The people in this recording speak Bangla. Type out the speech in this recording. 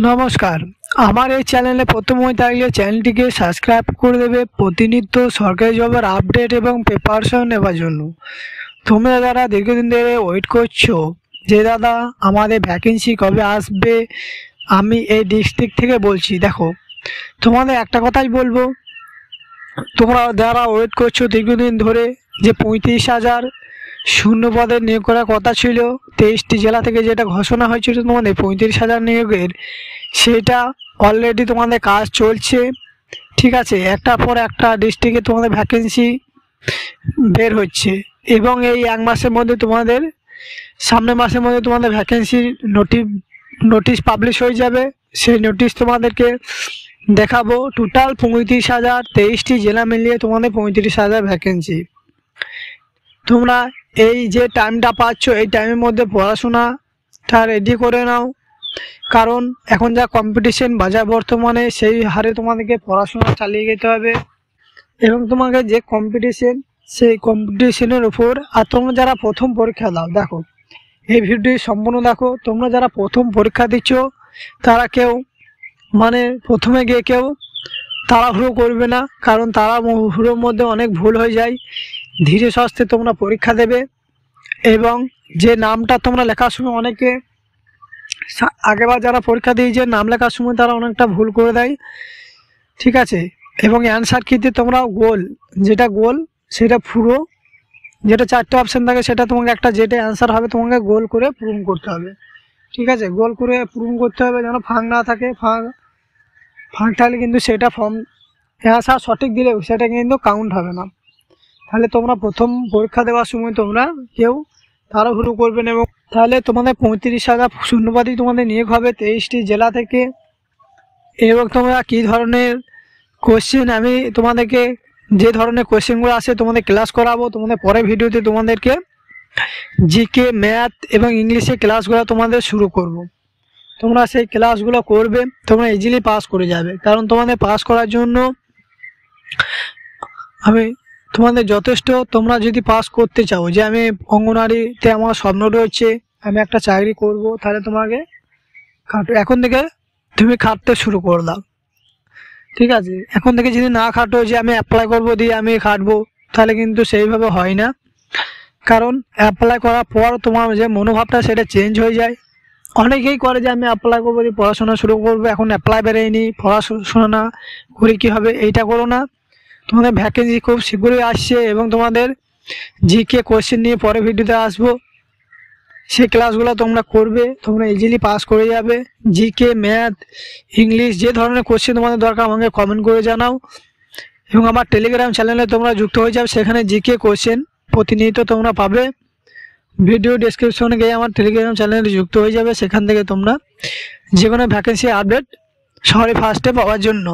নমস্কার, আমার এই চ্যানেলে প্রথম হয়ে থাকলে চ্যানেলটিকে সাবস্ক্রাইব করে দেবে প্রতিনিয়ত সরকারি জবের আপডেট এবং প্রিপারেশন নেওয়ার জন্য। তোমরা যারা দীর্ঘদিন ধরে ওয়েট করছো যে দাদা আমাদের ভ্যাকেন্সি কবে আসবে, আমি এই ডিস্ট্রিক্ট থেকে বলছি। দেখো, তোমাদের একটা কথাই বলবো, তোমরা যারা ওয়েট করছো দীর্ঘদিন ধরে যে 35,000 শূন্য পদের নিয়োগ করার কথা ছিল 23টি জেলা থেকে, যেটা ঘোষণা হয়েছিল তোমাদের 35,000 নিয়োগের, সেটা অলরেডি তোমাদের কাজ চলছে। ঠিক আছে, একটার পর একটা ডিস্ট্রিক্টে তোমাদের ভ্যাকেন্সি বের হচ্ছে এবং এই এক মাসের মধ্যে তোমাদের সামনের মাসের মধ্যে তোমাদের ভ্যাকেন্সির নোটিশ পাবলিশ হয়ে যাবে। সেই নোটিশ তোমাদেরকে দেখাবো। টোটাল 35,000, 23টি জেলা মিলিয়ে তোমাদের 35,000 ভ্যাকেন্সি। তোমরা এই যে টাইমটা পাচ্ছ এই টাইমের মধ্যে পড়াশোনাটা রেডি করে নাও, কারণ এখন যা কম্পিটিশন বাজার বর্তমানে, সেই হারে তোমাদেরকে পড়াশোনা চালিয়ে যেতে হবে এবং তোমাকে যে কম্পিটিশন সেই কম্পিটিশনের উপর। আর তোমরা যারা প্রথম পরীক্ষা দাও, দেখো এই ভিডিওটি সম্পূর্ণ দেখো। তোমরা যারা প্রথম পরীক্ষা দিচ্ছ তারা কেউ প্রথমে গিয়ে কেউ তাড়াহুড়ো করবে না, কারণ তাড়াহুড়োর মধ্যে অনেক ভুল হয়ে যায়। ধীরে সুস্থে তোমরা পরীক্ষা দেবে এবং যে নামটা তোমরা লেখার সময় অনেকে আগেবার যারা পরীক্ষা দিয়েছে নাম লেখার সময় তারা অনেকটা ভুল করে দেয়। ঠিক আছে, এবং অ্যান্সার কিতে তোমরা গোল সেটা পুরো, যেটা 4টে অপশান থাকে সেটা তোমাকে একটা যেটা অ্যান্সার হবে তোমাকে গোল করে পূরণ করতে হবে। ঠিক আছে, গোল করে পূরণ করতে হবে যেন ফাঁক না থাকে। ফাঁক থাকলে কিন্তু সেটা অ্যান্সার সঠিক দিলে সেটা কিন্তু কাউন্ট হবে না। তাহলে তোমরা প্রথম পরীক্ষা দেওয়ার সময় তোমরা কেউ তাড়াহুড়ো করবে না, এবং তাহলে তোমাদের 35,000 শূন্যপদই তোমাদের নিয়োগ হবে 23টি জেলা থেকে। এবং তোমরা কী ধরনের কোশ্চেন, আমি তোমাদেরকে যে ধরনের কোশ্চেনগুলো আসে তোমাদের ক্লাস করাবো। তোমাদের পরের ভিডিওতে তোমাদেরকে জিকে, ম্যাথ এবং ইংলিশে ক্লাসগুলো তোমাদের শুরু করব। তোমরা সেই ক্লাসগুলো করবে, তোমরা ইজিলি পাস করে যাবে। কারণ তোমাদের পাস করার জন্য আমি তোমাদের যথেষ্ট, তোমরা যদি পাস করতে চাও যে আমি অঙ্গনওয়াড়িতে আমার স্বপ্ন রয়েছে, আমি একটা চাকরি করব, তাহলে তোমাকে এখন থেকে তুমি খাটতে শুরু করে দাও। ঠিক আছে, এখন থেকে যদি না খাটো যে আমি অ্যাপ্লাই করবো দিয়ে আমি খাটবো, তাহলে কিন্তু সেইভাবে হয় না। কারণ অ্যাপ্লাই করার পর তোমার যে মনোভাবটা সেটা চেঞ্জ হয়ে যায়। অনেকেই করে যে আমি অ্যাপ্লাই করবো দিয়ে পড়াশোনা শুরু করবো, এখন অ্যাপ্লাই বেরোয়নি, পড়াশোনা না করে কী হবে, এইটা করো না। তোমাদের ভ্যাকেন্সি খুব শীঘ্রই আসছে এবং তোমাদের জিকে কোশ্চেন নিয়ে পরে ভিডিওতে আসবো। সেই ক্লাসগুলো তোমরা করবে, তোমরা ইজিলি পাস করে যাবে। জিকে, ম্যাথ, ইংলিশ যে ধরনের কোশ্চেন তোমাদের দরকার আমাকে কমেন্ট করে জানাও। এবং আমার টেলিগ্রাম চ্যানেলে তোমরা যুক্ত হয়ে যাবে, সেখানে জিকে কোশ্চেন প্রতিনিয়ত তোমরা পাবে। ভিডিও ডেসক্রিপশনে গিয়ে আমার টেলিগ্রাম চ্যানেলে যুক্ত হয়ে যাবে, সেখান থেকে তোমরা যে কোনো ভ্যাকেন্সি আপডেট সবারই ফার্স্টে পাওয়ার জন্য।